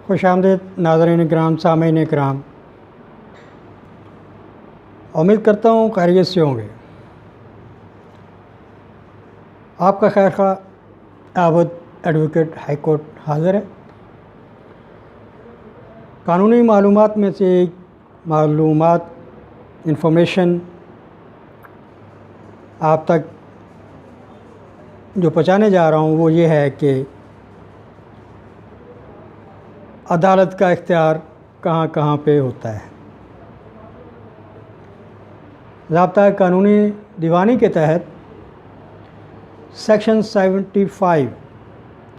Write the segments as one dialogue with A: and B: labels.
A: खुशामदीद नाज़रीन किराम, सामीन किराम, उम्मीद करता हूँ खैरियत से होंगे। आपका खैर खा आबद एडवोकेट हाई कोर्ट हाज़िर है। कानूनी मालूमात में से एक मालूमात इंफॉर्मेशन आप तक जो पहुँचाने जा रहा हूँ वो ये है कि अदालत का इख्तियार कहाँ कहाँ पे होता है। ज़ाब्ता कानूनी दीवानी के तहत सेक्शन 75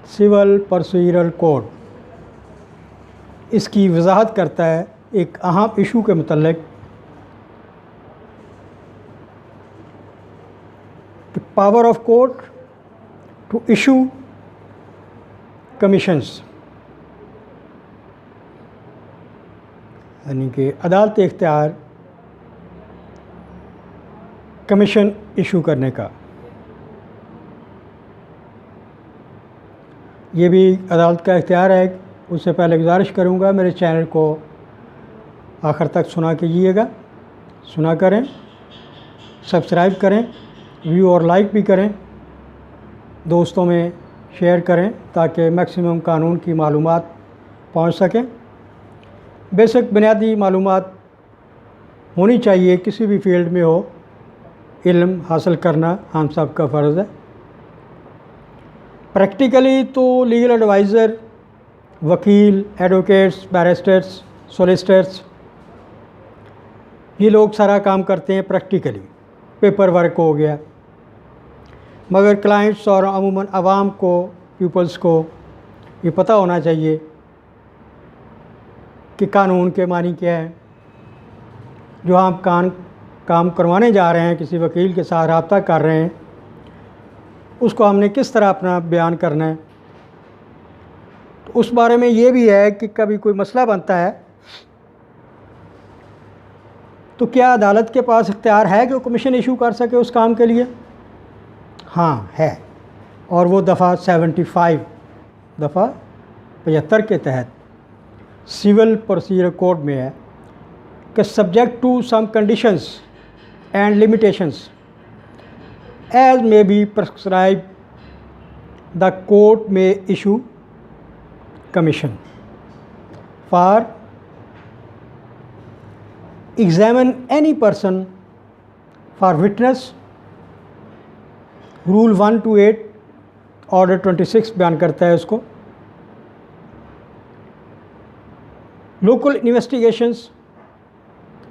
A: सिविल प्रोसीजरल कोड इसकी वजाहत करता है एक अहम इशू के मुतल्लिक कि power of court to issue commissions, यानी कि अदालती इख्तियार कमीशन इशू करने का। ये भी अदालत का इख्तियार है। उससे पहले गुजारिश करूँगा मेरे चैनल को आखिर तक सुना करें, सब्सक्राइब करें, व्यू और लाइक भी करें, दोस्तों में शेयर करें ताकि मैक्सिमम कानून की मालूमात पहुँच सकें। बेसिक बुनियादी मालूमात होनी चाहिए, किसी भी फील्ड में हो, इल्म हासिल करना हम सब का फ़र्ज़ है। प्रैक्टिकली तो लीगल एडवाइज़र, वकील, एडवोकेट्स, बैरिस्टर्स, सोलिसिटर्स, ये लोग सारा काम करते हैं प्रैक्टिकली, पेपर वर्क हो गया। मगर क्लाइंट्स और अमूमन आवाम को, पीपल्स को ये पता होना चाहिए कि कानून के मानी क्या है। जो हम काम करवाने जा रहे हैं, किसी वकील के साथ रब्ता कर रहे हैं, उसको हमने किस तरह अपना बयान करना है। तो उस बारे में ये भी है कि कभी कोई मसला बनता है तो क्या अदालत के पास इख्तियार है कि वो कमीशन इशू कर सके उस काम के लिए? हाँ है, और वो दफ़ा 75 के तहत सिविल प्रोसीजर कोड में है कि subject to some conditions and limitations as may be prescribed, the court may issue commission for examine any person for witness। Rule 128 order 26 बयान करता है उसको। लोकल इन्वेस्टिगेशंस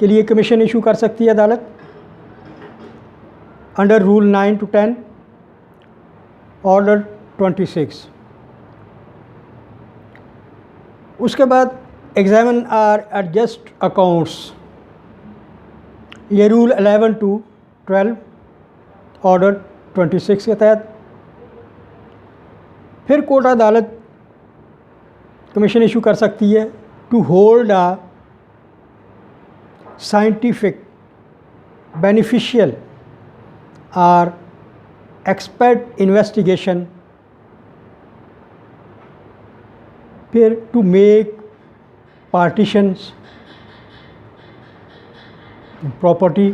A: के लिए कमीशन इशू कर सकती है अदालत अंडर रूल 9 to 10 ऑर्डर 26। उसके बाद एग्जामिन आर एडजस्ट अकाउंट्स, ये रूल 11 to 12 ऑर्डर 26 के तहत। फिर कोर्ट अदालत कमीशन इशू कर सकती है to hold a scientific, beneficial और एक्सपर्ट इन्वेस्टिगेशन, फिर to make partitions property,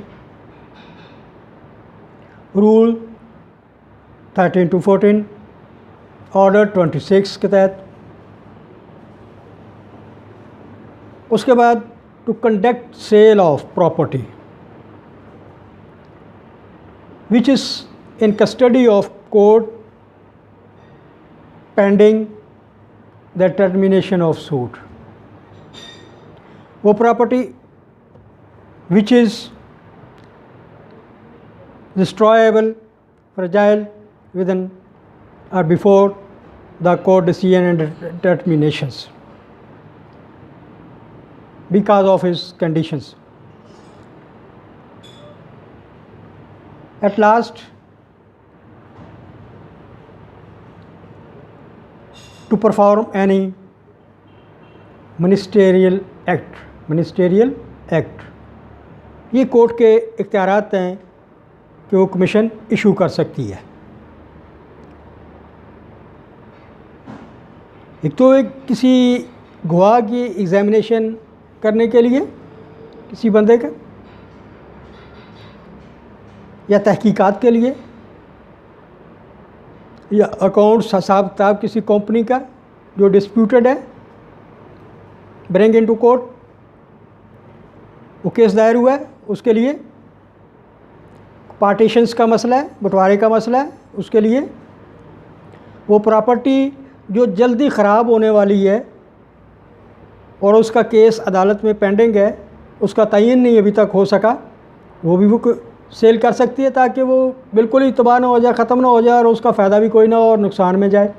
A: rule 13 to 14 order 26 के तहत। उसके बाद to conduct sale of property which is in custody of court pending the termination of suit। वो property which is destroyable, fragile within or before the court decision and determinations because of his conditions। At last, to perform any ministerial act, ये court के इख्तियारात हैं कि वो commission issue कर सकती है। एक तो किसी गवाह की एग्ज़ामिनेशन करने के लिए किसी बंदे का, या तहकीकात के लिए, या अकाउंट्स हिसाब किताब किसी कंपनी का जो डिस्प्यूटेड है, ब्रिंग इनटू कोर्ट, वो केस दायर हुआ है, उसके लिए पार्टीशंस का मसला है, बंटवारे का मसला है, उसके लिए वो प्रॉपर्टी जो जल्दी ख़राब होने वाली है और उसका केस अदालत में पेंडिंग है, उसका तयन नहीं अभी तक हो सका, वो भी वो सेल कर सकती है ताकि वो बिल्कुल ही तबाह ना हो जाए, ख़त्म ना हो जाए और उसका फ़ायदा भी कोई ना हो और नुकसान में जाए।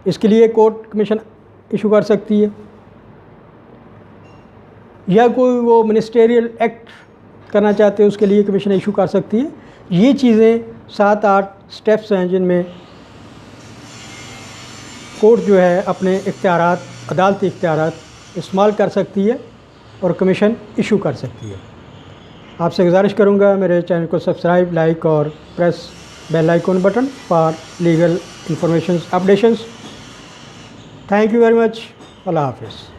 A: इसके लिए कोर्ट कमीशन इशू कर सकती है, या कोई वो मिनिस्टेरियल एक्ट करना चाहते हैं उसके लिए कमीशन इशू कर सकती है। ये चीज़ें 7-8 स्टेप्स हैं जिनमें कोर्ट जो है अपने इख्तियारात, अदालती इख्तियारात इस्तेमाल कर सकती है और कमीशन इशू कर सकती है। आपसे गुजारिश करूँगा मेरे चैनल को सब्सक्राइब, लाइक और press bell icon button for legal information updations. Thank you very much. अल्लाह हाफिज़।